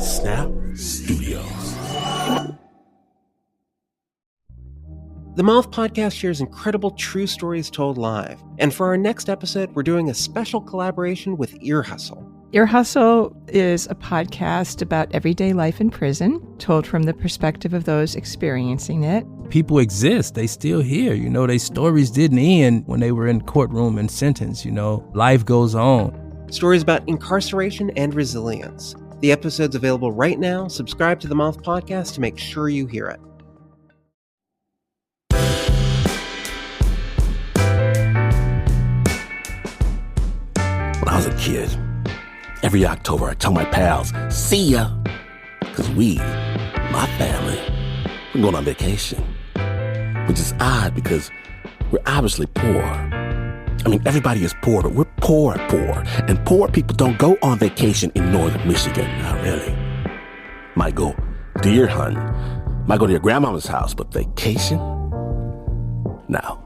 Snap Studios. The Moth Podcast shares incredible true stories told live. And for our next episode, we're doing a special collaboration with Ear Hustle. Ear Hustle is a podcast about everyday life in prison, told from the perspective of those experiencing it. People exist. They still here. Their stories didn't end when they were in courtroom and sentenced. Life goes on. Stories about incarceration and resilience. The episode's available right now. Subscribe to the Moth Podcast to make sure you hear it. When I was a kid, every October I tell my pals, see ya, because my family, we're going on vacation. Which is odd because we're obviously poor. Everybody is poor, but we're poor. And poor people don't go on vacation in northern Michigan, not really. Might go deer hunting, might go to your grandmama's house, but vacation? No.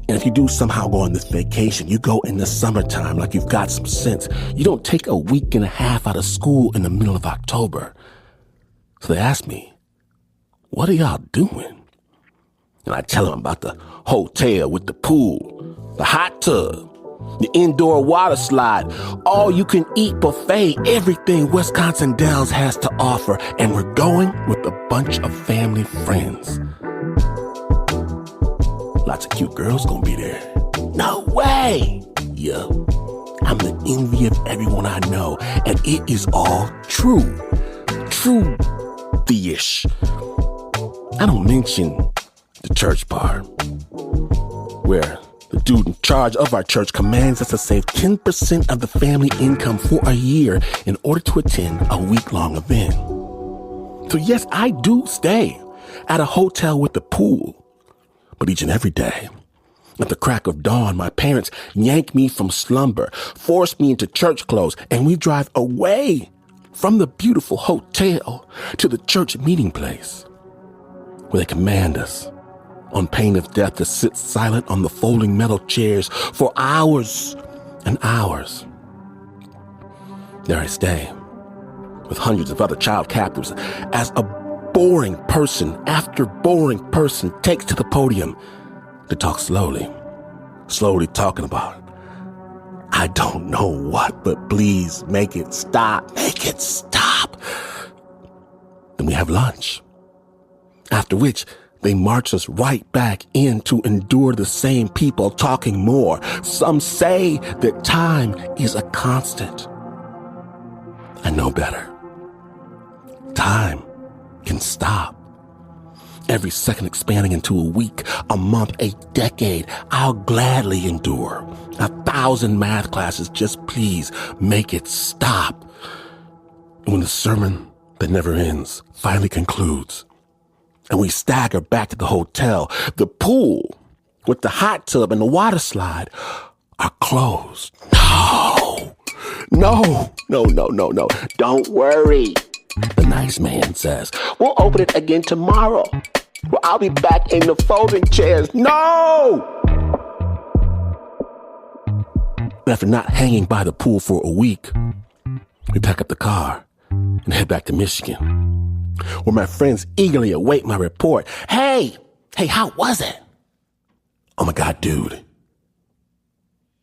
And if you do somehow go on this vacation, you go in the summertime like you've got some sense. You don't take a week and a half out of school in the middle of October. So they ask me, what are y'all doing? And I tell them about the hotel with the pool, the hot tub, the indoor water slide, all you can eat buffet, everything Wisconsin Dells has to offer. And we're going with a bunch of family friends. Lots of cute girls gonna be there. No way! Yeah. I'm the envy of everyone I know, and it is all true. True-ish. I don't mention the church part, where the dude in charge of our church commands us to save 10% of the family income for a year in order to attend a week-long event. So yes, I do stay at a hotel with a pool. But each and every day, at the crack of dawn, my parents yank me from slumber, force me into church clothes, and we drive away from the beautiful hotel to the church meeting place, where they command us, on pain of death, to sit silent on the folding metal chairs for hours and hours. There I stay, with hundreds of other child captives, as a boring person after boring person takes to the podium to talk slowly talking about it. I don't know what, but please make it stop. Then we have lunch, after which they march us right back in to endure the same people talking more. Some say that time is a constant. I know better. Time can stop. Every second expanding into a week, a month, a decade, I'll gladly endure 1,000 math classes. Just please make it stop. And when the sermon that never ends finally concludes, and we stagger back to the hotel, the pool with the hot tub and the water slide are closed. No. Don't worry. The nice man says, we'll open it again tomorrow. Well, I'll be back in the folding chairs. No! After not hanging by the pool for a week, we pack up the car and head back to Michigan, where my friends eagerly await my report. Hey, how was it? Oh my God, dude.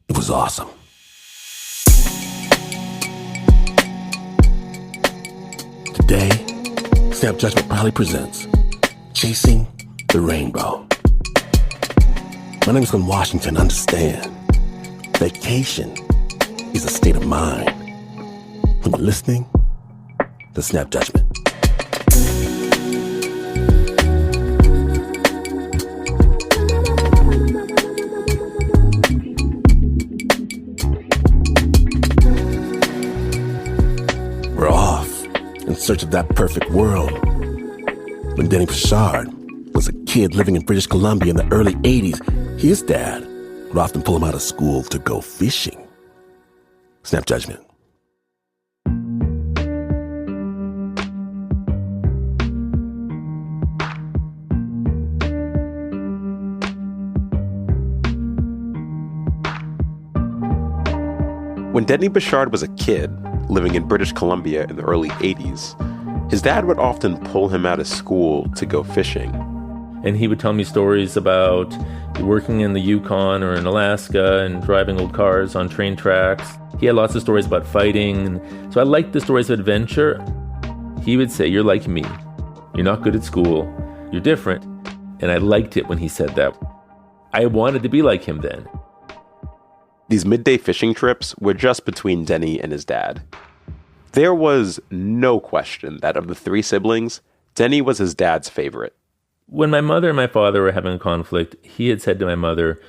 It was awesome. Today, Snap Judgment proudly presents Chasing the Rainbow. My name is Glenn Washington. Understand, vacation is a state of mind. When you're listening to Snap Judgment. We're off in search of that perfect world. When Deni Béchard was a kid living in British Columbia in the early 80s, his dad would often pull him out of school to go fishing. Snap Judgment. When Deni Béchard was a kid, living in British Columbia in the early 80s, his dad would often pull him out of school to go fishing. And he would tell me stories about working in the Yukon or in Alaska and driving old cars on train tracks. He had lots of stories about fighting. So I liked the stories of adventure. He would say, "You're like me. You're not good at school. You're different." And I liked it when he said that. I wanted to be like him then. These midday fishing trips were just between Deni and his dad. There was no question that of the three siblings, Deni was his dad's favorite. When my mother and my father were having a conflict, he had said to my mother,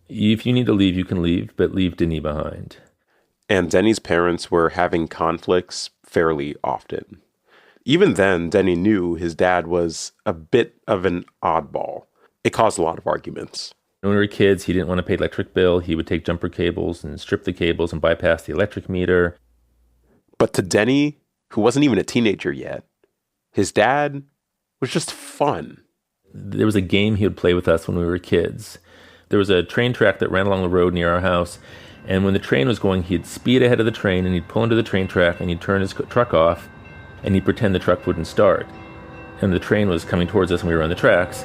"If you need to leave, you can leave, but leave Deni behind." And Deni's parents were having conflicts fairly often. Even then, Deni knew his dad was a bit of an oddball. It caused a lot of arguments. When we were kids, he didn't want to pay electric bill. He would take jumper cables and strip the cables and bypass the electric meter. But to Deni, who wasn't even a teenager yet, his dad was just fun. There was a game he would play with us when we were kids. There was a train track that ran along the road near our house, and when the train was going, he'd speed ahead of the train, and he'd pull into the train track, and he'd turn his truck off, and he'd pretend the truck wouldn't start. And the train was coming towards us, and we were on the tracks.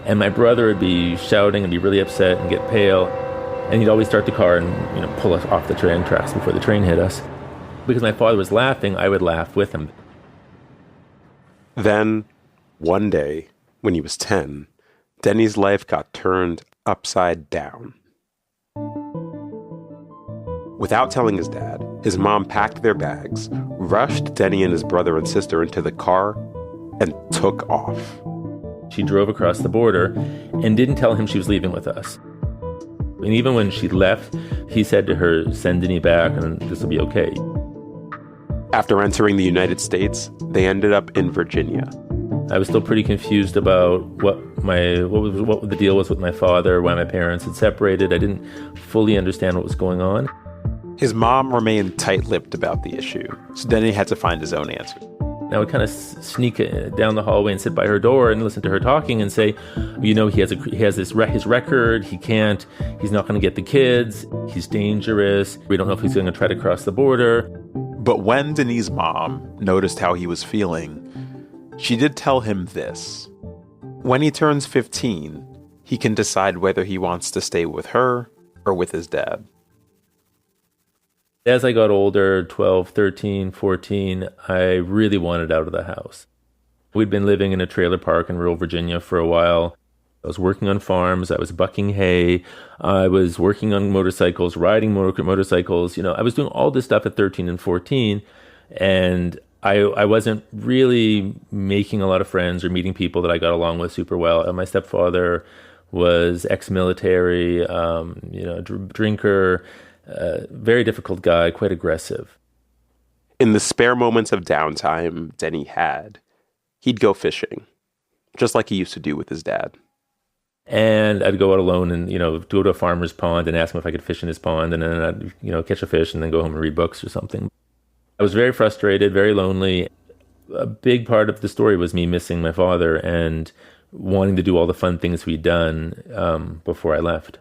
And my brother would be shouting and be really upset and get pale, and he'd always start the car and pull us off the train tracks before the train hit us. Because my father was laughing, I would laugh with him. Then, one day, when he was 10, Deni's life got turned upside down. Without telling his dad, his mom packed their bags, rushed Deni and his brother and sister into the car, and took off. She drove across the border and didn't tell him she was leaving with us. And even when she left, he said to her, "Send Deni back and this will be okay." After entering the United States, they ended up in Virginia. I was still pretty confused about what the deal was with my father, why my parents had separated. I didn't fully understand what was going on. His mom remained tight-lipped about the issue, so Deni had to find his own answer. I would kind of sneak down the hallway and sit by her door and listen to her talking and say, he has his record. He's not going to get the kids. He's dangerous. We don't know if he's going to try to cross the border. But when Deni's mom noticed how he was feeling, she did tell him this. When he turns 15, he can decide whether he wants to stay with her or with his dad. As I got older, 12, 13, 14, I really wanted out of the house. We'd been living in a trailer park in rural Virginia for a while. I was working on farms. I was bucking hay. I was working on motorcycles, riding motorcycles. I was doing all this stuff at 13 and 14. And I wasn't really making a lot of friends or meeting people that I got along with super well. My stepfather was ex-military, drinker, very difficult guy, quite aggressive. In the spare moments of downtime Deni had, he'd go fishing, just like he used to do with his dad. And I'd go out alone and, go to a farmer's pond and ask him if I could fish in his pond. And then I'd, catch a fish and then go home and read books or something. I was very frustrated, very lonely. A big part of the story was me missing my father and wanting to do all the fun things we'd done before I left.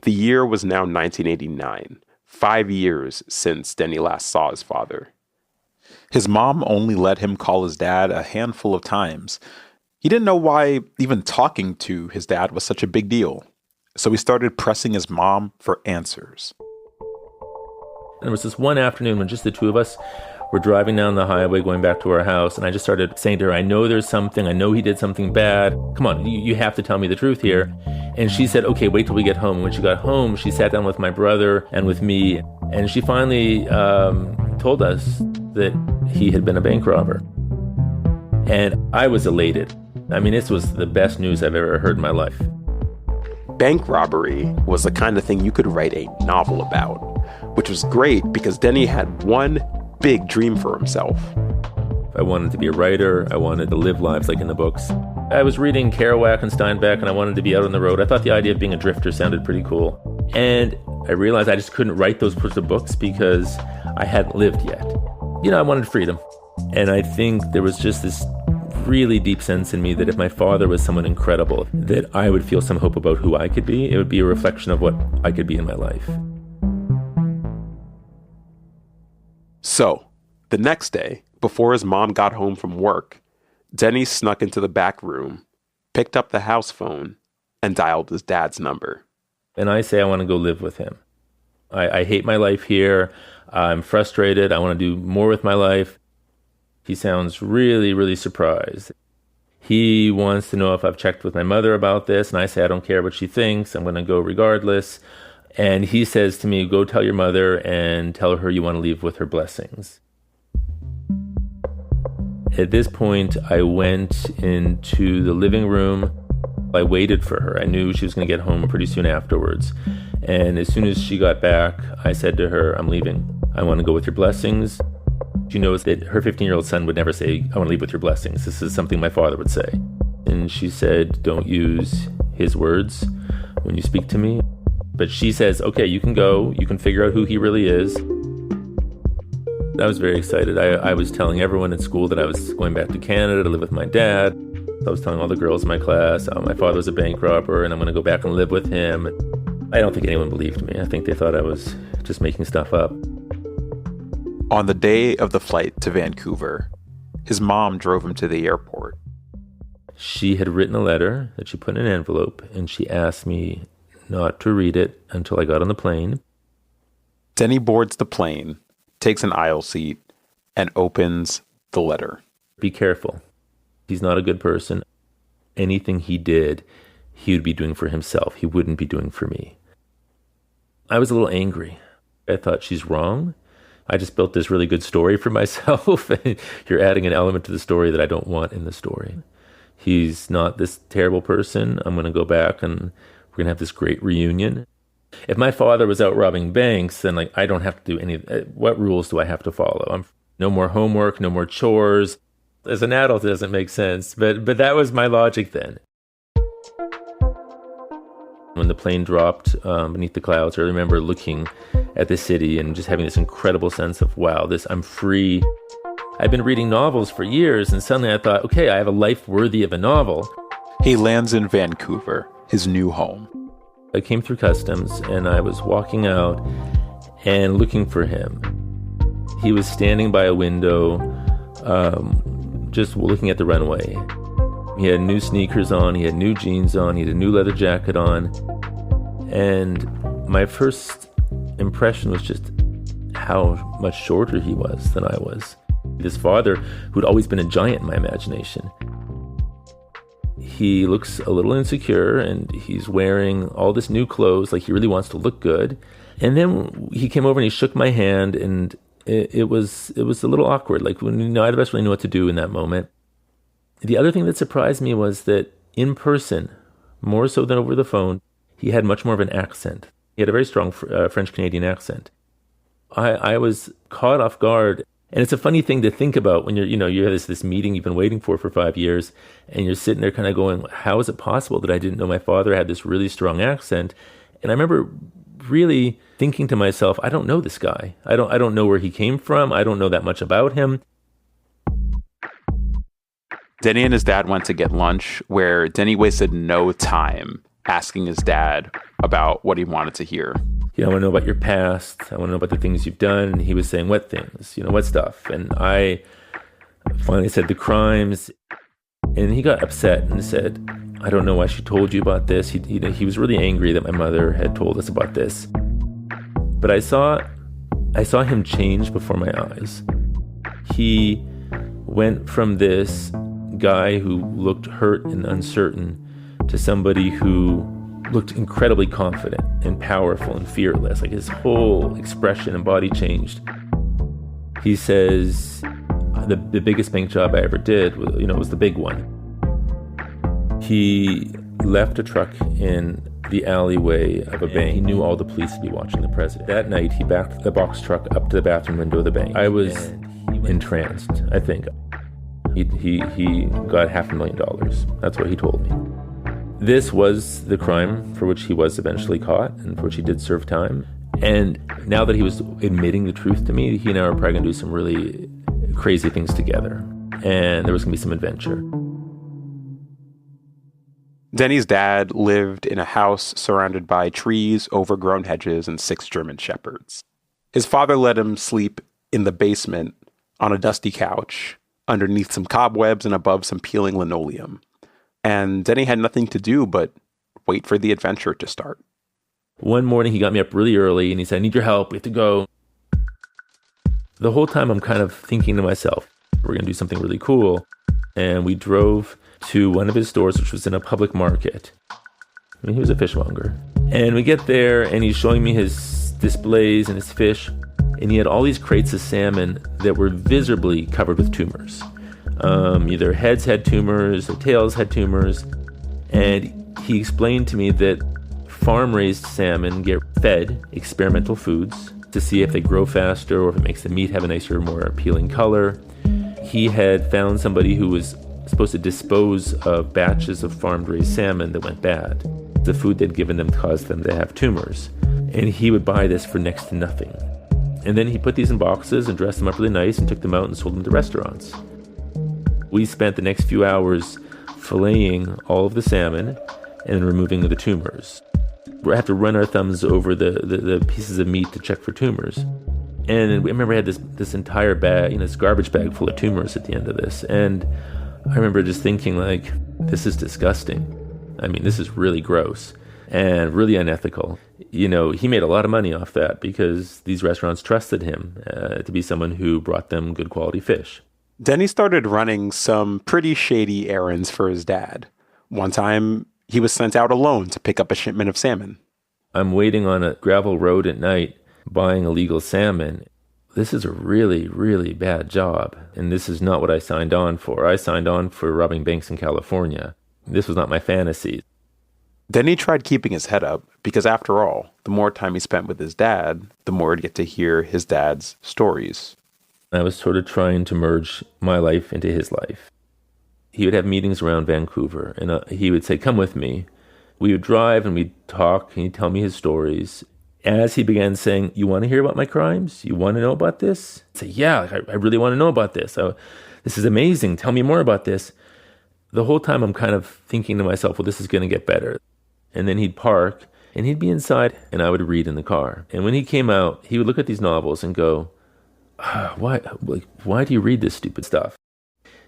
The year was now 1989, 5 years since Deni last saw his father. His mom only let him call his dad a handful of times. He didn't know why even talking to his dad was such a big deal. So he started pressing his mom for answers. And there was this one afternoon when just the two of us were driving down the highway going back to our house. And I just started saying to her, I know there's something. I know he did something bad. Come on, you have to tell me the truth here. And she said, okay, wait till we get home. And when she got home, she sat down with my brother and with me. And she finally told us that he had been a bank robber. And I was elated. I mean, this was the best news I've ever heard in my life. Bank robbery was the kind of thing you could write a novel about, which was great because Deni had one big dream for himself. I wanted to be a writer. I wanted to live lives like in the books. I was reading Kerouac and Steinbeck, and I wanted to be out on the road. I thought the idea of being a drifter sounded pretty cool. And I realized I just couldn't write those sorts of books because I hadn't lived yet. I wanted freedom. And I think there was just this really deep sense in me that if my father was someone incredible, that I would feel some hope about who I could be. It would be a reflection of what I could be in my life. So, The next day, before his mom got home from work, Deni snuck into the back room, picked up the house phone, and dialed his dad's number. And I say I want to go live with him. I hate my life here. I'm frustrated. I want to do more with my life. He sounds really, really surprised. He wants to know if I've checked with my mother about this, and I say I don't care what she thinks. I'm going to go regardless. And he says to me, go tell your mother and tell her you want to leave with her blessings. At this point, I went into the living room. I waited for her. I knew she was going to get home pretty soon afterwards. And as soon as she got back, I said to her, I'm leaving. I want to go with your blessings. She knows that her 15-year-old son would never say, I want to leave with your blessings. This is something my father would say. And she said, don't use his words when you speak to me. But she says, okay, you can go. You can figure out who he really is. I was very excited. I was telling everyone at school that I was going back to Canada to live with my dad. I was telling all the girls in my class, my father was a bank robber and I'm going to go back and live with him. I don't think anyone believed me. I think they thought I was just making stuff up. On the day of the flight to Vancouver, his mom drove him to the airport. She had written a letter that she put in an envelope, and she asked me not to read it until I got on the plane. Deni boards the plane, takes an aisle seat, and opens the letter. Be careful. He's not a good person. Anything he did, he would be doing for himself. He wouldn't be doing for me. I was a little angry. I thought, she's wrong. I just built this really good story for myself. You're adding an element to the story that I don't want in the story. He's not this terrible person. I'm going to go back and we're going to have this great reunion. If my father was out robbing banks, then I don't have to do any. What rules do I have to follow? No more homework, no more chores. As an adult, it doesn't make sense. But that was my logic then. When the plane dropped beneath the clouds, I remember looking at the city and just having this incredible sense of, wow, I'm free. I've been reading novels for years, and suddenly I thought, okay, I have a life worthy of a novel. He lands in Vancouver, his new home. I came through customs, and I was walking out and looking for him. He was standing by a window, just looking at the runway. He had new sneakers on, he had new jeans on, he had a new leather jacket on. And my first impression was just how much shorter he was than I was. This father, who'd always been a giant in my imagination. He looks a little insecure and he's wearing all this new clothes, like he really wants to look good. And then he came over and he shook my hand, and it was a little awkward. Like, neither of us really knew what to do in that moment. The other thing that surprised me was that in person, more so than over the phone, he had much more of an accent. He had a very strong French-Canadian accent. I was caught off guard. And it's a funny thing to think about when you have this meeting you've been waiting for 5 years, and you're sitting there kind of going, how is it possible that I didn't know my father had this really strong accent? And I remember really thinking to myself, I don't know this guy. I don't know where he came from. I don't know that much about him. Deni and his dad went to get lunch, where Deni wasted no time asking his dad about what he wanted to hear. I want to know about your past. I want to know about the things you've done. And he was saying, what things? What stuff? And I finally said the crimes. And he got upset and said, I don't know why she told you about this. He was really angry that my mother had told us about this. But I saw him change before my eyes. He went from this guy who looked hurt and uncertain to somebody who looked incredibly confident and powerful and fearless. Like, his whole expression and body changed. He says, the biggest bank job I ever did was the big one. He left a truck in the alleyway of a bank. He knew all the police would be watching the president. That night, he backed the box truck up to the bathroom window of the bank. I was entranced, I think. He got $500,000. That's what he told me. This was the crime for which he was eventually caught and for which he did serve time. And now that he was admitting the truth to me, he and I were probably going to do some really crazy things together. And there was going to be some adventure. Deni's dad lived in a house surrounded by trees, overgrown hedges, and 6 German shepherds. His father let him sleep in the basement on a dusty couch, underneath some cobwebs and above some peeling linoleum. And Deni had nothing to do but wait for the adventure to start. One morning, he got me up really early and he said, I need your help. We have to go. The whole time, I'm kind of thinking to myself, we're going to do something really cool. And we drove to one of his stores, which was in a public market. I mean, he was a fishmonger. And we get there and he's showing me his displays and his fish. And he had all these crates of salmon that were visibly covered with tumors. Either heads had tumors or tails had tumors. And he explained to me that farm-raised salmon get fed experimental foods to see if they grow faster or if it makes the meat have a nicer, more appealing color. He had found somebody who was supposed to dispose of batches of farm-raised salmon that went bad. The food they'd given them caused them to have tumors. And he would buy this for next to nothing. And then he put these in boxes and dressed them up really nice and took them out and sold them to restaurants. We spent the next few hours filleting all of the salmon and removing the tumors. We have to run our thumbs over the pieces of meat to check for tumors. And I remember I had this entire bag, this garbage bag full of tumors at the end of this. And I remember just thinking, like, this is disgusting. I mean, this is really gross and really unethical. He made a lot of money off that because these restaurants trusted him to be someone who brought them good quality fish. Deni started running some pretty shady errands for his dad. One time, he was sent out alone to pick up a shipment of salmon. I'm waiting on a gravel road at night, buying illegal salmon. This is a really, really bad job. And this is not what I signed on for. I signed on for robbing banks in California. This was not my fantasy. Deni tried keeping his head up because, after all, the more time he spent with his dad, the more he'd get to hear his dad's stories. I was sort of trying to merge my life into his life. He would have meetings around Vancouver, and he would say, come with me. We would drive, and we'd talk, and he'd tell me his stories. As he began saying, you want to hear about my crimes? You want to know about this? I'd say, yeah, I really want to know about this. This is amazing. Tell me more about this. The whole time, I'm kind of thinking to myself, well, this is going to get better. And then he'd park, and he'd be inside, and I would read in the car. And when he came out, he would look at these novels and go, why do you read this stupid stuff?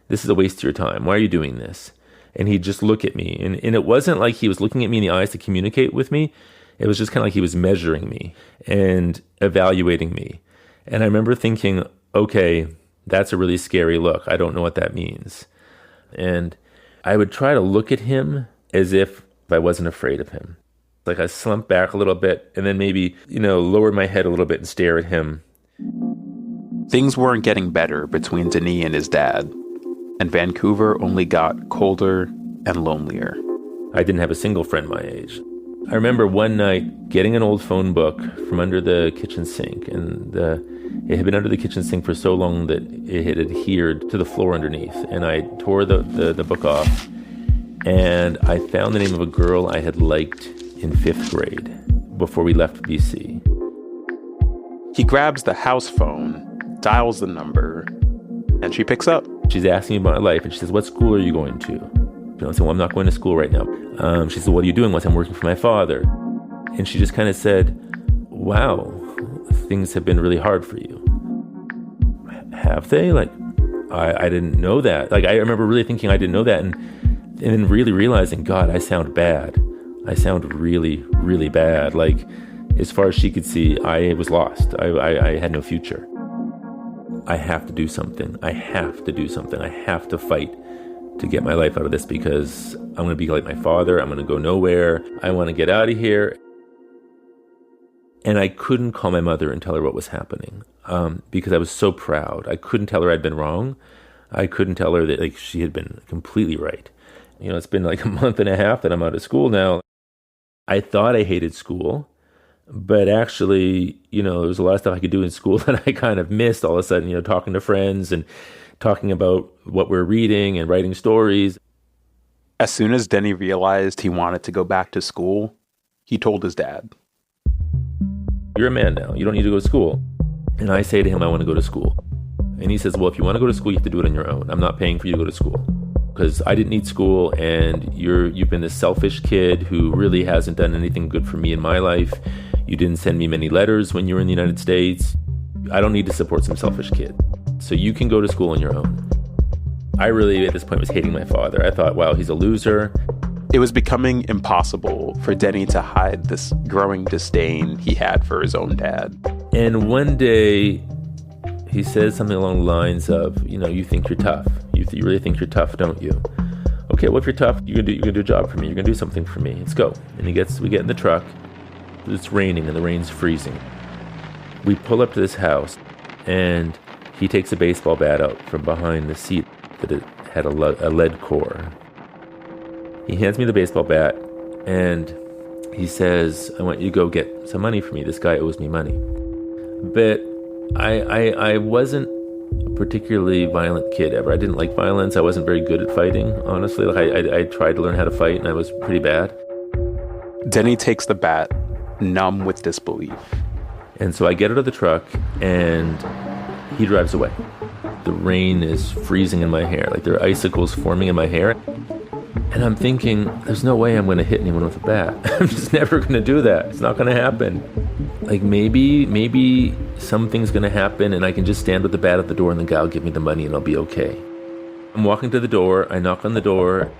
This is a waste of your time. Why are you doing this? And he'd just look at me. And it wasn't like he was looking at me in the eyes to communicate with me. It was just kind of like he was measuring me and evaluating me. And I remember thinking, okay, that's a really scary look. I don't know what that means. And I would try to look at him as if I wasn't afraid of him. Like I slumped back a little bit and then maybe, lowered my head a little bit and stare at him. Things weren't getting better between Deni and his dad, and Vancouver only got colder and lonelier. I didn't have a single friend my age. I remember one night getting an old phone book from under the kitchen sink, and it had been under the kitchen sink for so long that it had adhered to the floor underneath, and I tore the book off, and I found the name of a girl I had liked in 5th grade before we left BC. He grabs the house phone, dials the number, and she picks up. She's asking me about my life, and she says, what school are you going to? I said, well, I'm not going to school right now. She said, what are you doing? I'm working for my father. And she just kind of said, wow, things have been really hard for you. Have they? I didn't know that. I remember really thinking I didn't know that, and then really realizing, God, I sound bad. I sound really, really bad. As far as she could see, I was lost. I had no future. I have to do something. I have to fight to get my life out of this because I'm going to be like my father. I'm going to go nowhere. I want to get out of here. And I couldn't call my mother and tell her what was happening because I was so proud. I couldn't tell her I'd been wrong. I couldn't tell her that she had been completely right. It's been a month and a half that I'm out of school now. I thought I hated school. But actually, there was a lot of stuff I could do in school that I kind of missed all of a sudden, talking to friends and talking about what we're reading and writing stories. As soon as Deni realized he wanted to go back to school, he told his dad. You're a man now. You don't need to go to school. And I say to him, I want to go to school. And he says, well, if you want to go to school, you have to do it on your own. I'm not paying for you to go to school. Because I didn't need school, and you've been this selfish kid who really hasn't done anything good for me in my life. You didn't send me many letters when you were in the United States. I don't need to support some selfish kid. so you can go to school on your own. I really, at this point, was hating my father. I thought, wow, he's a loser. It was becoming impossible for Deni to hide this growing disdain he had for his own dad. And one day, he says something along the lines of, you think you're tough. You really think you're tough, don't you? Okay, well, if you're tough, you're gonna do a job for me. You're gonna do something for me. Let's go. And we get in the truck. It's raining, and the rain's freezing. We pull up to this house, and he takes a baseball bat out from behind the seat that it had a lead core. He hands me the baseball bat, and he says, I want you to go get some money for me. This guy owes me money. But I wasn't a particularly violent kid ever. I didn't like violence. I wasn't very good at fighting, honestly. I tried to learn how to fight, and I was pretty bad. Deni takes the bat, numb with disbelief. And so I get out of the truck, and he drives away. The rain is freezing in my hair. Like, there are icicles forming in my hair. And I'm thinking, there's no way I'm going to hit anyone with a bat. I'm just never going to do that. It's not going to happen. Like, maybe something's going to happen and I can just stand with the bat at the door and the guy will give me the money and I'll be okay. I'm walking to the door. I knock on the door.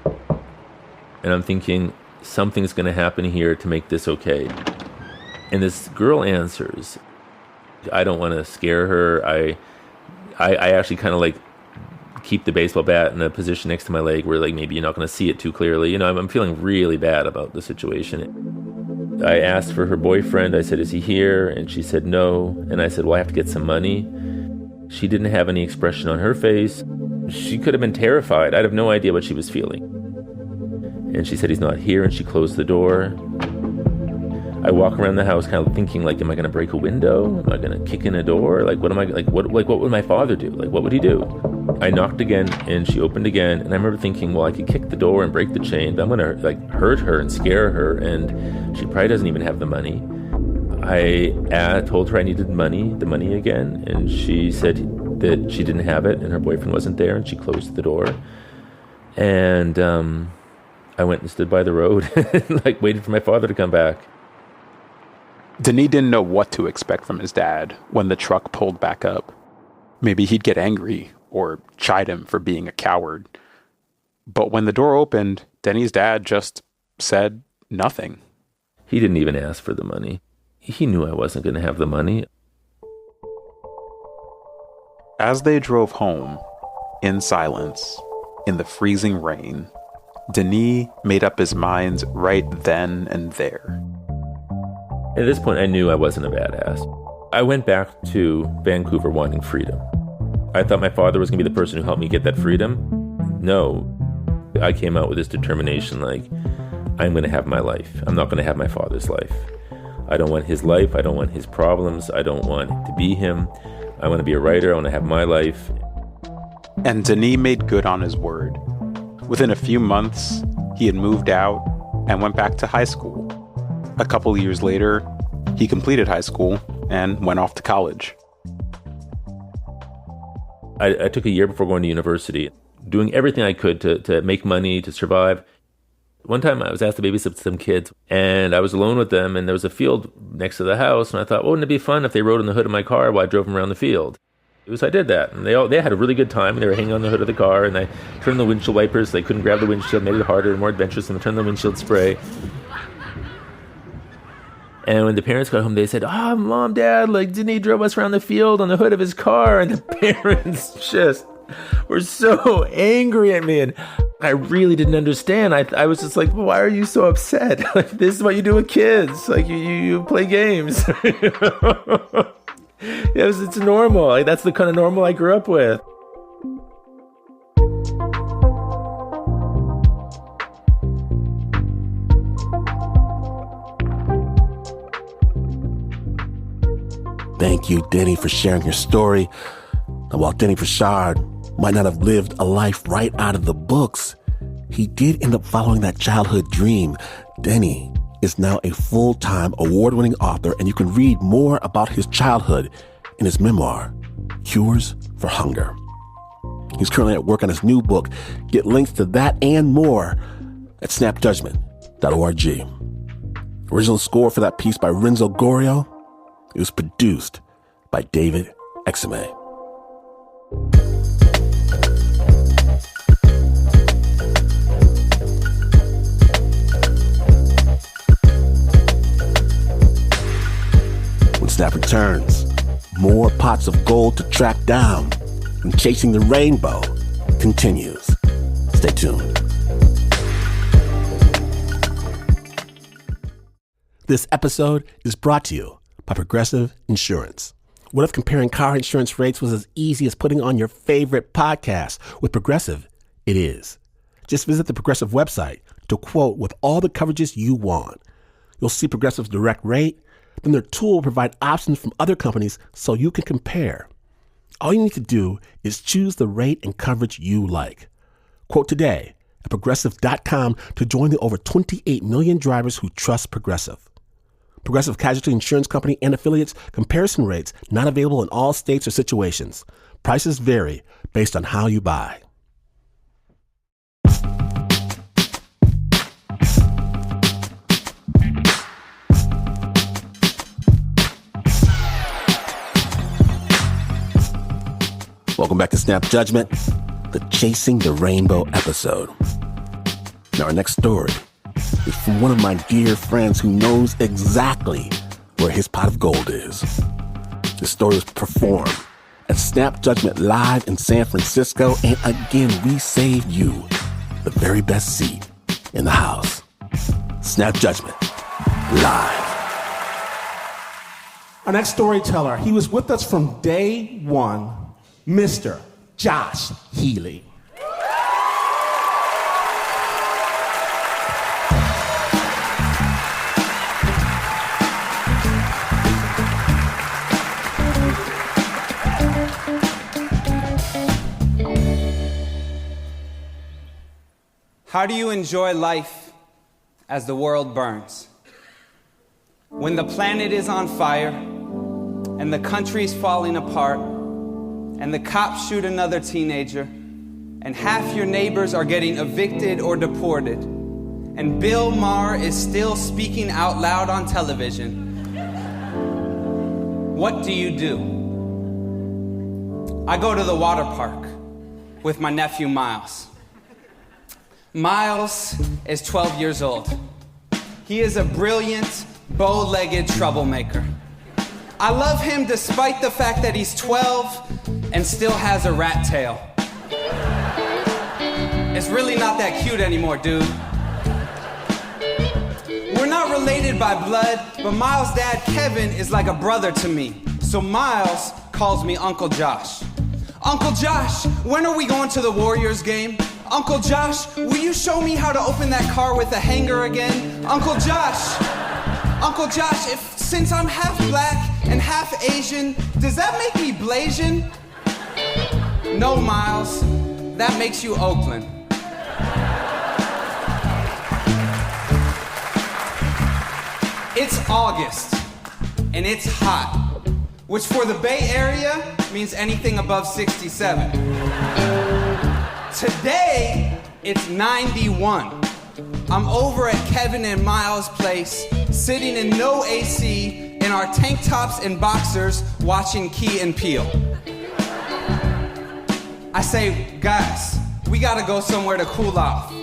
And I'm thinking, something's going to happen here to make this okay. And this girl answers. I don't want to scare her. I actually kind of like keep the baseball bat in a position next to my leg where like maybe you're not going to see it too clearly. I'm feeling really bad about the situation. I asked for her boyfriend. I said, is he here? And she said no. And I said, well, I have to get some money. She didn't have any expression on her face. She could have been terrified. I'd have no idea what she was feeling. And she said, he's not here. And she closed the door. I walk around the house kind of thinking, like, am I going to break a window? Am I going to kick in a door? What would my father do? Like, what would he do? I knocked again, and she opened again, and I remember thinking, well, I could kick the door and break the chain, but I'm going to, like, hurt her and scare her, and she probably doesn't even have the money. I told her I needed the money again, and she said that she didn't have it, and her boyfriend wasn't there, and she closed the door. And I went and stood by the road and, like, waited for my father to come back. Deni didn't know what to expect from his dad when the truck pulled back up. Maybe he'd get angry or chide him for being a coward. But when the door opened, Deni's dad just said nothing. He didn't even ask for the money. He knew I wasn't going to have the money. As they drove home, in silence, in the freezing rain, Deni made up his mind right then and there. At this point, I knew I wasn't a badass. I went back to Vancouver wanting freedom. I thought my father was going to be the person who helped me get that freedom. No. I came out with this determination, like, I'm going to have my life. I'm not going to have my father's life. I don't want his life. I don't want his problems. I don't want to be him. I want to be a writer. I want to have my life. And Deni made good on his word. Within a few months, he had moved out and went back to high school. A couple years later, he completed high school and went off to college. I took a year before going to university, doing everything I could to make money, to survive. One time I was asked to babysit some kids, and I was alone with them, and there was a field next to the house, and I thought, wouldn't it be fun if they rode in the hood of my car while I drove them around the field? So I did that, and they had a really good time. They were hanging on the hood of the car, and I turned the windshield wipers so they couldn't grab the windshield, made it harder and more adventurous, and I turned the windshield spray. And when the parents got home, they said, oh, Mom, Dad, like, Deni drove us around the field on the hood of his car. And the parents just were so angry at me. And I really didn't understand. I was just like, why are you so upset? Like, this is what you do with kids. Like, you play games. It's normal. Like, that's the kind of normal I grew up with. Thank you, Deni, for sharing your story. And while Deni Béchard might not have lived a life right out of the books, he did end up following that childhood dream. Deni is now a full-time award-winning author, and you can read more about his childhood in his memoir, Cures for Hunger. He's currently at work on his new book. Get links to that and more at snapjudgment.org. Original score for that piece by Renzo Gorrio. It was produced by David Exumé. returns. More pots of gold to track down when Chasing the Rainbow continues. Stay tuned. This episode is brought to you by Progressive Insurance. What if comparing car insurance rates was as easy as putting on your favorite podcast? With Progressive, it is. Just visit the Progressive website to quote with all the coverages you want. You'll see Progressive's direct rate, then their tool will provide options from other companies so you can compare. All you need to do is choose the rate and coverage you like. Quote today at Progressive.com to join the over 28 million drivers who trust Progressive. Progressive Casualty Insurance Company and affiliates. Comparison rates not available in all states or situations. Prices vary based on how you buy. Welcome back to Snap Judgment, the Chasing the Rainbow episode. Now, our next story is from one of my dear friends who knows exactly where his pot of gold is. This story was performed at Snap Judgment Live in San Francisco, and again, we saved you the very best seat in the house. Snap Judgment Live. Our next storyteller, he was with us from day one, Mr. Josh Healy. How do you enjoy life as the world burns? When the planet is on fire and the country's falling apart and the cops shoot another teenager and half your neighbors are getting evicted or deported and Bill Maher is still speaking out loud on television, what do you do? I go to the water park with my nephew Miles. Miles is 12 years old. He is a brilliant, bow-legged troublemaker. I love him despite the fact that he's 12 and still has a rat tail. It's really not that cute anymore, dude. We're not related by blood, but Miles' dad, Kevin, is like a brother to me. So Miles calls me Uncle Josh. Uncle Josh, when are we going to the Warriors game? Uncle Josh, will you show me how to open that car with a hanger again? Uncle Josh, since I'm half black and half Asian, does that make me Blasian? No, Miles, that makes you Oakland. It's August, and it's hot, which for the Bay Area means anything above 67. Today, it's 91. I'm over at Kevin and Miles' place, sitting in no AC, in our tank tops and boxers, watching Key and Peele. I say, guys, we gotta go somewhere to cool off.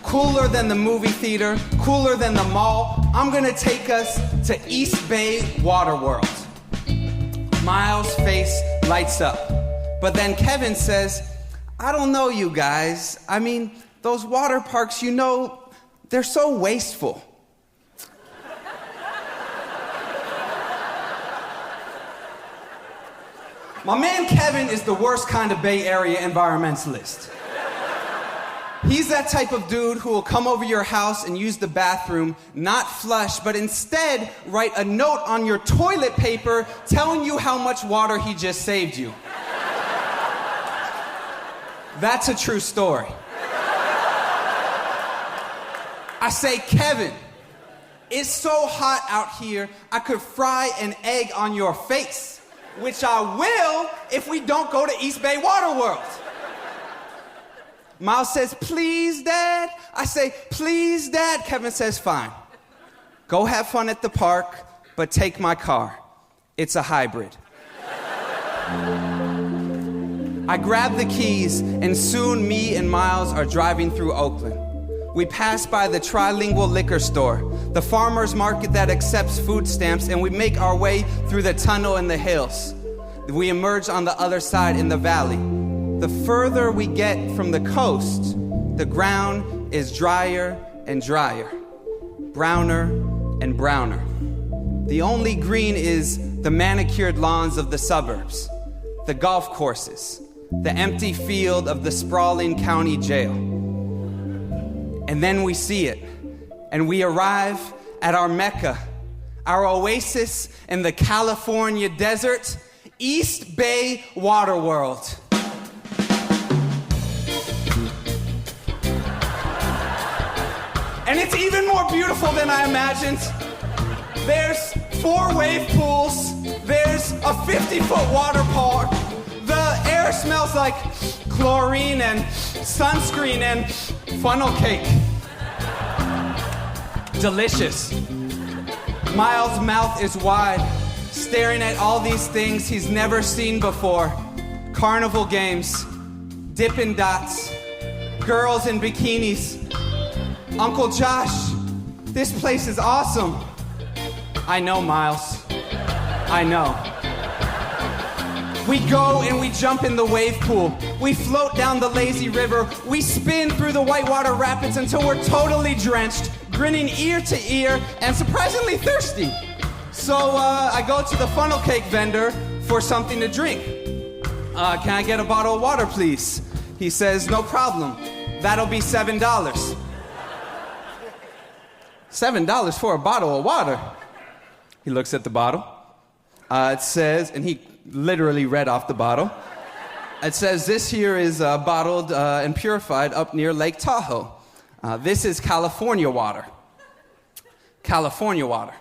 Cooler than the movie theater, cooler than the mall. I'm gonna take us to East Bay Waterworld. Miles' face lights up. But then Kevin says, I don't know, you guys. I mean, those water parks, you know, they're so wasteful. My man Kevin is the worst kind of Bay Area environmentalist. He's that type of dude who will come over your house and use the bathroom, not flush, but instead write a note on your toilet paper telling you how much water he just saved you. That's a true story. I say, Kevin, it's so hot out here, I could fry an egg on your face, which I will if we don't go to East Bay Waterworld. Miles says, please, Dad. I say, please, Dad. Kevin says, fine. Go have fun at the park, but take my car. It's a hybrid. I grab the keys, and soon me and Miles are driving through Oakland. We pass by the trilingual liquor store, the farmer's market that accepts food stamps, and we make our way through the tunnel in the hills. We emerge on the other side in the valley. The further we get from the coast, the ground is drier and drier, browner and browner. The only green is the manicured lawns of the suburbs, the golf courses, the empty field of the sprawling county jail. And then we see it, and we arrive at our Mecca, our oasis in the California desert, East Bay Waterworld. And it's even more beautiful than I imagined. There's 4 wave pools. There's a 50-foot water park. The air smells like chlorine and sunscreen and funnel cake. Delicious. Miles' mouth is wide, staring at all these things he's never seen before. Carnival games, Dippin' Dots, girls in bikinis. Uncle Josh, this place is awesome. I know, Miles. I know. We go and we jump in the wave pool. We float down the lazy river. We spin through the whitewater rapids until we're totally drenched, grinning ear to ear, and surprisingly thirsty. So I go to the funnel cake vendor for something to drink. Can I get a bottle of water, please? He says, no problem. That'll be $7. $7 for a bottle of water. He looks at the bottle. It says, and he literally read off the bottle. It says, this here is bottled and purified up near Lake Tahoe. This is California water. California water.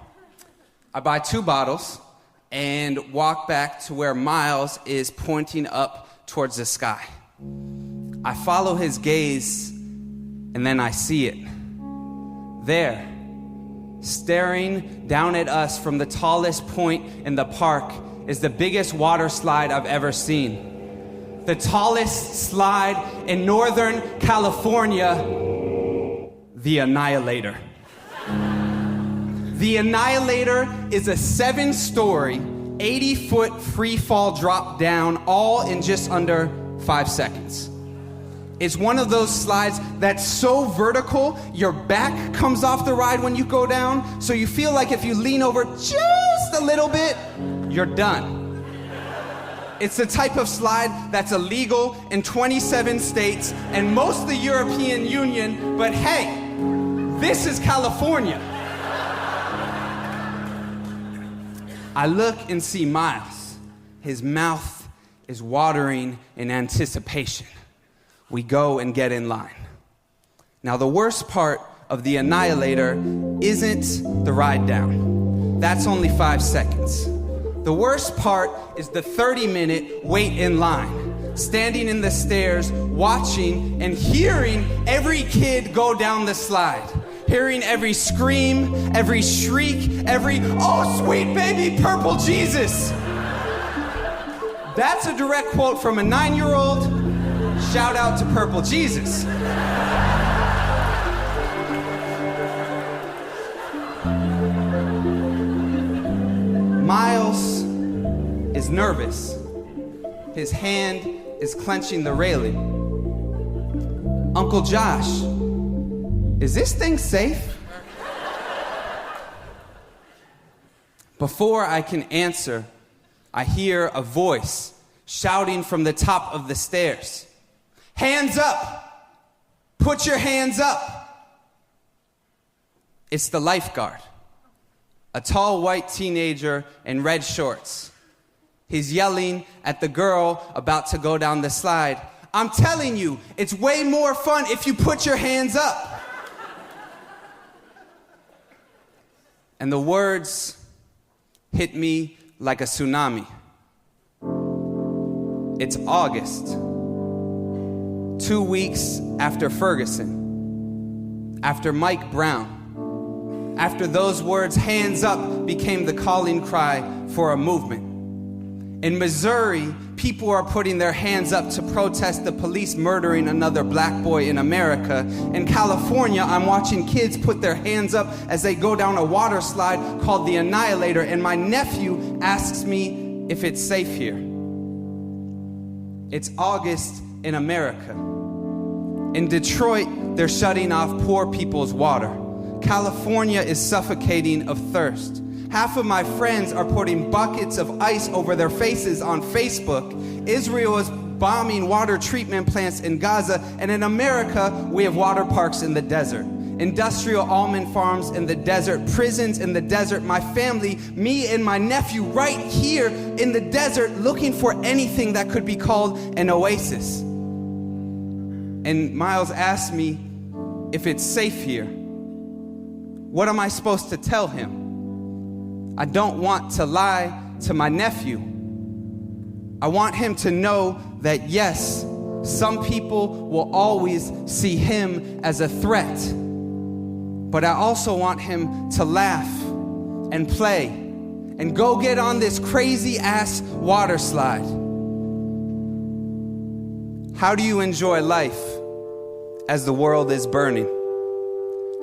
I buy 2 bottles and walk back to where Miles is pointing up towards the sky. I follow his gaze, and then I see it. There, staring down at us from the tallest point in the park, is the biggest water slide I've ever seen. The tallest slide in Northern California, the Annihilator. The Annihilator is a 7-story, 80-foot free fall drop down, all in just under 5 seconds. It's one of those slides that's so vertical, your back comes off the ride when you go down, so you feel like if you lean over just a little bit, you're done. It's the type of slide that's illegal in 27 states and most of the European Union, but hey, this is California. I look and see Miles. His mouth is watering in anticipation. We go and get in line. Now, the worst part of the Annihilator isn't the ride down. That's only 5 seconds. The worst part is the 30-minute wait in line, standing in the stairs, watching and hearing every kid go down the slide, hearing every scream, every shriek, every, oh, sweet baby purple Jesus. That's a direct quote from a 9-year-old. Shout out to Purple Jesus. Miles is nervous. His hand is clenching the railing. Uncle Josh, is this thing safe? Before I can answer, I hear a voice shouting from the top of the stairs. Hands up! Put your hands up! It's the lifeguard, a tall white teenager in red shorts. He's yelling at the girl about to go down the slide. I'm telling you, it's way more fun if you put your hands up. And the words hit me like a tsunami. It's August. 2 weeks after Ferguson, after Mike Brown, after those words, hands up, became the calling cry for a movement. In Missouri, people are putting their hands up to protest the police murdering another black boy in America. In California, I'm watching kids put their hands up as they go down a water slide called the Annihilator, and my nephew asks me if it's safe here. It's August in America. In Detroit, they're shutting off poor people's water. California is suffocating of thirst. Half of my friends are putting buckets of ice over their faces on Facebook. Israel is bombing water treatment plants in Gaza, and in America, we have water parks in the desert. Industrial almond farms in the desert, prisons in the desert, my family, me and my nephew right here in the desert looking for anything that could be called an oasis. And Miles asked me if it's safe here. What am I supposed to tell him? I don't want to lie to my nephew. I want him to know that yes, some people will always see him as a threat. But I also want him to laugh and play and go get on this crazy ass water slide. How do you enjoy life as the world is burning?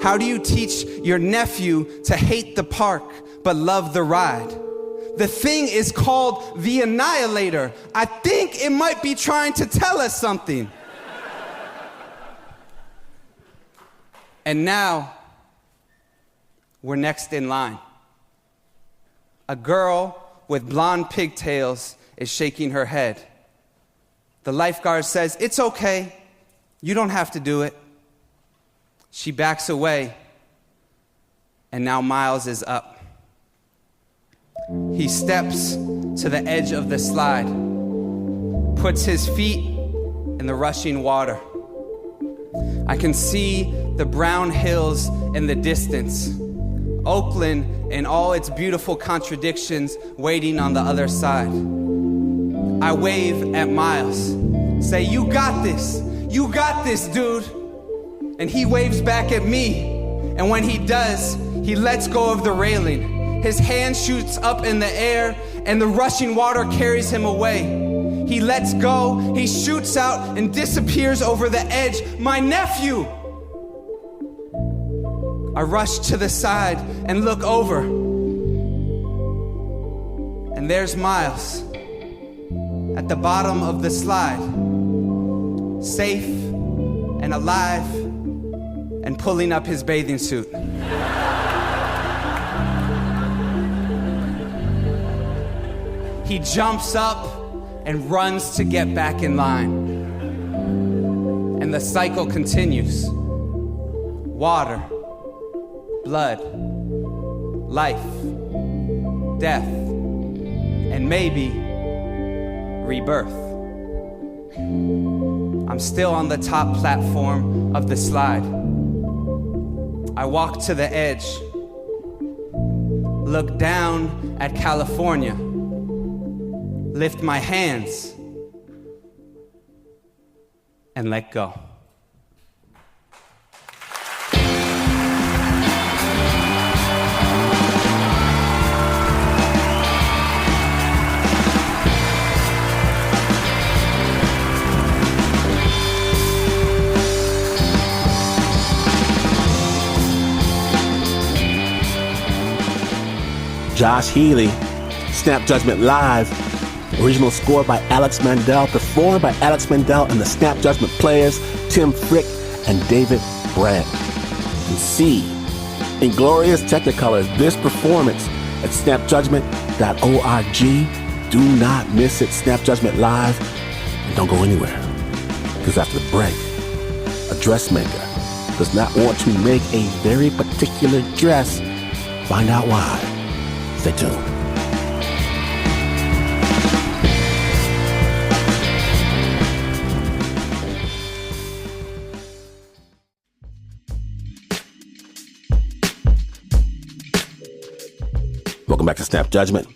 How do you teach your nephew to hate the park but love the ride? The thing is called the Annihilator. I think it might be trying to tell us something. And now, we're next in line. A girl with blonde pigtails is shaking her head. The lifeguard says, "It's okay. You don't have to do it." She backs away, and now Miles is up. He steps to the edge of the slide, puts his feet in the rushing water. I can see the brown hills in the distance, Oakland in all its beautiful contradictions waiting on the other side. I wave at Miles, say, "You got this. You got this, dude." And he waves back at me. And when he does, he lets go of the railing. His hand shoots up in the air, and the rushing water carries him away. He lets go, he shoots out and disappears over the edge. My nephew! I rush to the side and look over. And there's Miles at the bottom of the slide, safe and alive and pulling up his bathing suit. He jumps up and runs to get back in line. And the cycle continues. Water, blood, life, death, and maybe rebirth. I'm still on the top platform of the slide. I walk to the edge, look down at California, lift my hands, and let go. Josh Healy, Snap Judgment Live. Original score by Alex Mandel, performed by Alex Mandel and the Snap Judgment players, Tim Frick and David Brandt. And see in glorious Technicolor this performance at snapjudgment.org. Do not miss it, Snap Judgment Live. And don't go anywhere, because after the break, a dressmaker does not want to make a very particular dress. Find out why. Stay tuned. Welcome back to Snap Judgment.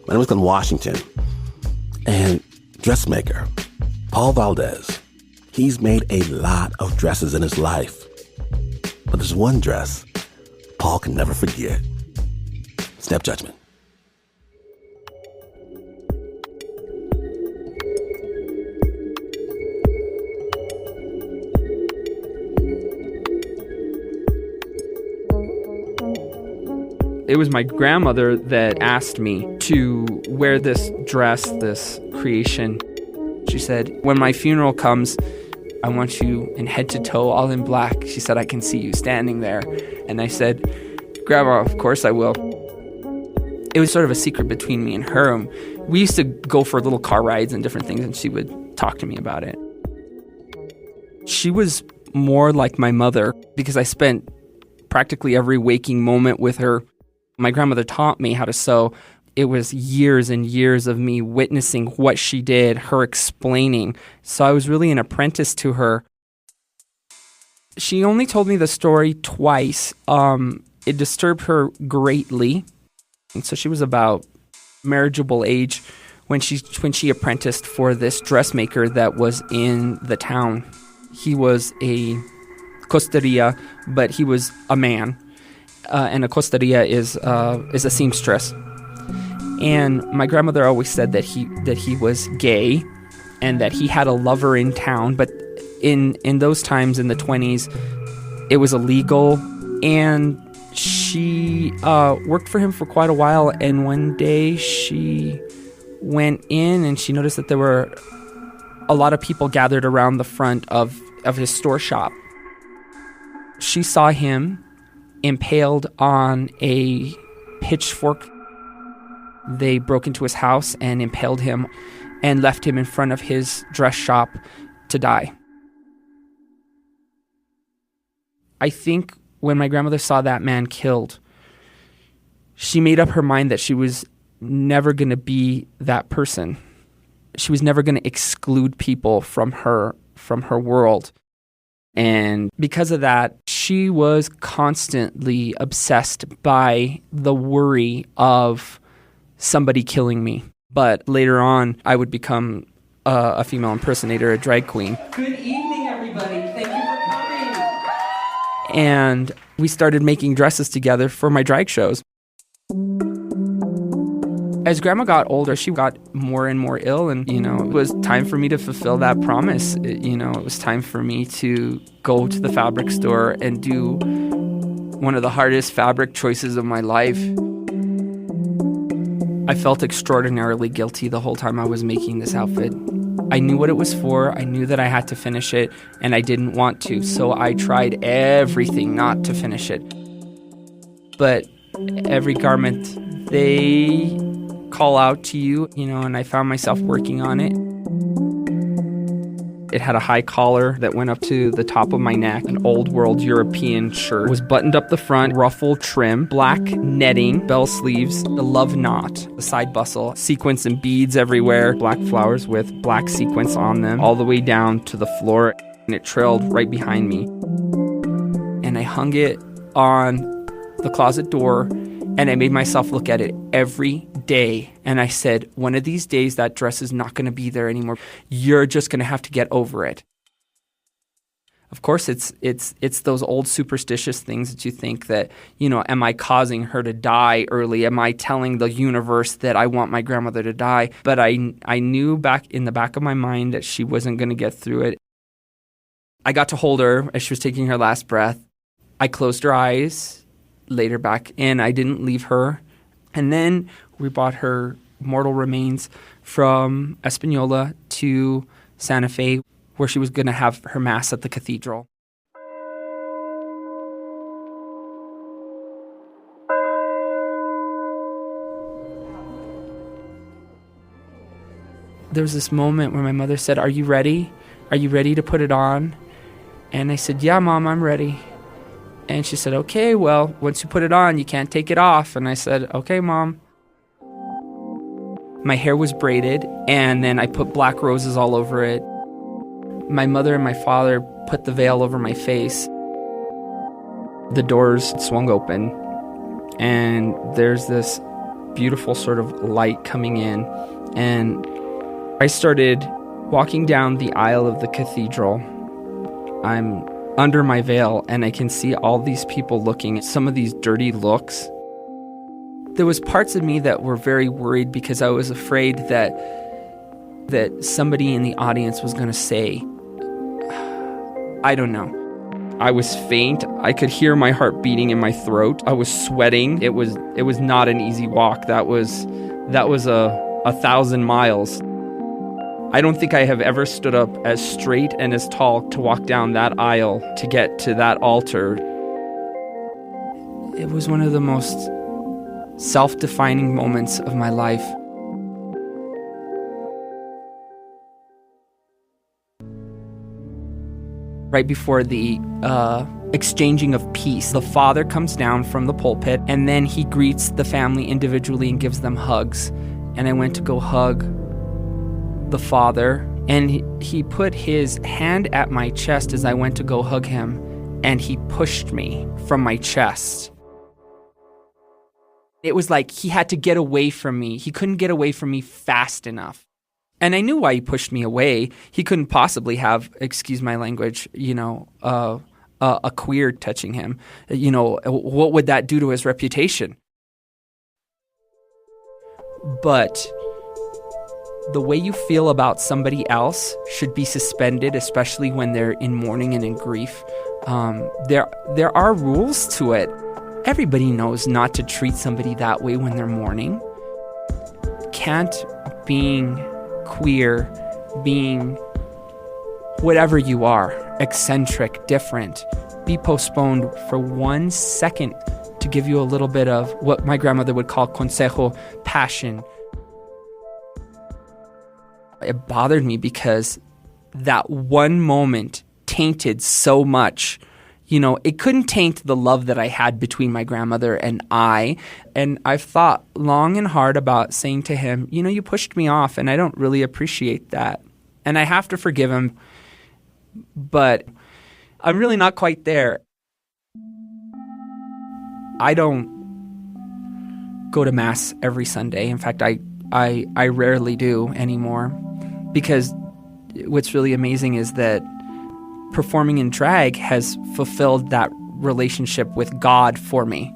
My name is Glenn Washington. And dressmaker, Paul Valdez. He's made a lot of dresses in his life. But there's one dress Paul can never forget. Snap Judgment. It was my grandmother that asked me to wear this dress, this creation. She said, when my funeral comes, I want you in head to toe, all in black. She said, I can see you standing there. And I said, Grandma, of course I will. It was sort of a secret between me and her. We used to go for little car rides and different things, and she would talk to me about it. She was more like my mother because I spent practically every waking moment with her. My grandmother taught me how to sew. It was years and years of me witnessing what she did, her explaining. So I was really an apprentice to her. She only told me the story twice. It disturbed her greatly. And so she was about marriageable age when she apprenticed for this dressmaker that was in the town. He was a costeria, but he was a man. And a costeria is a seamstress. And my grandmother always said that he was gay and that he had a lover in town. But in those times, in the 1920s, it was illegal. And she worked for him for quite a while. And one day she went in and she noticed that there were a lot of people gathered around the front of his store shop. She saw him impaled on a pitchfork. They broke into his house and impaled him and left him in front of his dress shop to die. I think when my grandmother saw that man killed, she made up her mind that she was never going to be that person. She was never going to exclude people from her world. And because of that, she was constantly obsessed by the worry of somebody killing me. But later on, I would become a female impersonator, a drag queen. Good evening, everybody. Thank you for coming. And we started making dresses together for my drag shows. As Grandma got older, she got more and more ill, and, it was time for me to fulfill that promise. It was time for me to go to the fabric store and do one of the hardest fabric choices of my life. I felt extraordinarily guilty the whole time I was making this outfit. I knew what it was for, I knew that I had to finish it, and I didn't want to, so I tried everything not to finish it. But every garment, they call out to you, and I found myself working on it. It had a high collar that went up to the top of my neck, an old world European shirt. It was buttoned up the front, ruffle trim, black netting, bell sleeves, a love knot, a side bustle, sequins and beads everywhere, black flowers with black sequins on them, all the way down to the floor, and it trailed right behind me. And I hung it on the closet door, and I made myself look at it every day. And I said, one of these days, that dress is not going to be there anymore. You're just going to have to get over it. Of course, it's those old superstitious things that you think that, am I causing her to die early? Am I telling the universe that I want my grandmother to die? But I knew back in the back of my mind that she wasn't going to get through it. I got to hold her as she was taking her last breath. I closed her eyes, laid her back in. I didn't leave her. And then we brought her mortal remains from Espanola to Santa Fe, where she was going to have her mass at the cathedral. There was this moment where my mother said, "Are you ready? Are you ready to put it on?" And I said, "Yeah, Mom, I'm ready." And she said, "Okay, well, once you put it on, you can't take it off." And I said, "Okay, Mom." My hair was braided, and then I put black roses all over it. My mother and my father put the veil over my face. The doors swung open, and there's this beautiful sort of light coming in. And I started walking down the aisle of the cathedral. I'm under my veil, and I can see all these people looking at some of these dirty looks. There was parts of me that were very worried because I was afraid that somebody in the audience was going to say, I don't know, I was faint. I could hear my heart beating in my throat. I was sweating. It was not an easy walk. That was a 1,000 miles. I don't think I have ever stood up as straight and as tall to walk down that aisle to get to that altar. It was one of the most self-defining moments of my life. Right before the exchanging of peace, the father comes down from the pulpit, and then he greets the family individually and gives them hugs. And I went to go hug the father, and he put his hand at my chest as I went to go hug him, and he pushed me from my chest. It was like he had to get away from me. He couldn't get away from me fast enough. And I knew why he pushed me away. He couldn't possibly have, excuse my language, a queer touching him. What would that do to his reputation? But the way you feel about somebody else should be suspended, especially when they're in mourning and in grief. There are rules to it. Everybody knows not to treat somebody that way when they're mourning. Can't being queer, being whatever you are, eccentric, different, be postponed for 1 second to give you a little bit of what my grandmother would call consejo, passion. It bothered me because that one moment tainted so much. It couldn't taint the love that I had between my grandmother and I. And I've thought long and hard about saying to him, you pushed me off and I don't really appreciate that. And I have to forgive him, but I'm really not quite there. I don't go to Mass every Sunday. In fact, I rarely do anymore, because what's really amazing is that performing in drag has fulfilled that relationship with God for me,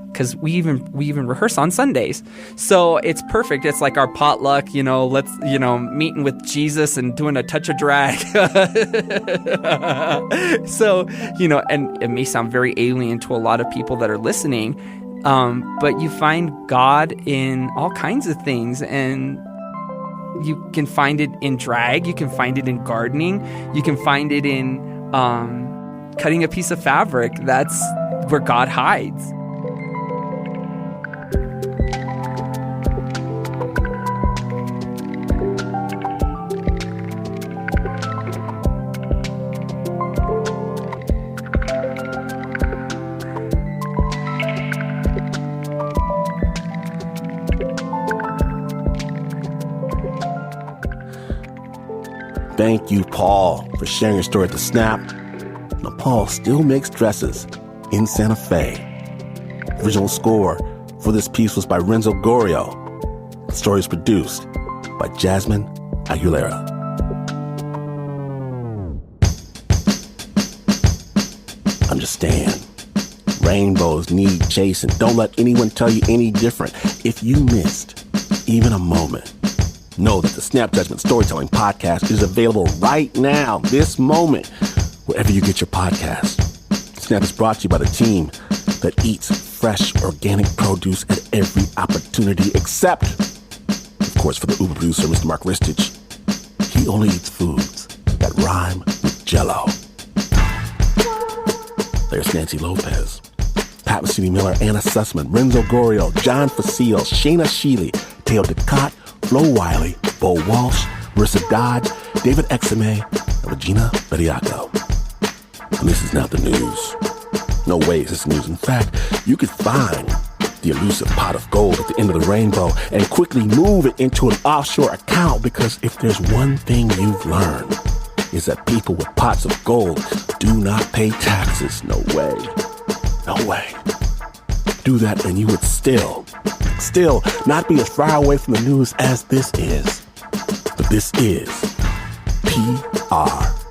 because we even rehearse on Sundays, so it's perfect. It's like our potluck, meeting with Jesus and doing a touch of drag. So and it may sound very alien to a lot of people that are listening, but you find God in all kinds of things, and you can find it in drag, you can find it in gardening, you can find it in cutting a piece of fabric. That's where God hides. Thank you, Paul, for sharing your story at the Snap. Now, Paul still makes dresses in Santa Fe. The original score for this piece was by Renzo Gorrio. The story is produced by Jasmine Aguilera. Understand, rainbows need chasing. Don't let anyone tell you any different. If you missed even a moment, know that the Snap Judgment Storytelling Podcast is available right now, this moment, wherever you get your podcast. Snap is brought to you by the team that eats fresh, organic produce at every opportunity, except, of course, for the Uber producer, Mr. Mark Ristich. He only eats foods that rhyme with Jell-O. There's Nancy Lopez, Pat Mesiti-Miller, Anna Sussman, Renzo Gorrio, John Facile, Shayna Sheely, Teo DeCott, Flo Wiley, Bo Walsh, Marissa Dodge, David Exumé, and Regina Bediaco. And this is not the news. No way is this news. In fact, you could find the elusive pot of gold at the end of the rainbow and quickly move it into an offshore account, because if there's one thing you've learned, is that people with pots of gold do not pay taxes. No way. No way. Do that and you would still not be as far away from the news as this is. But this is PR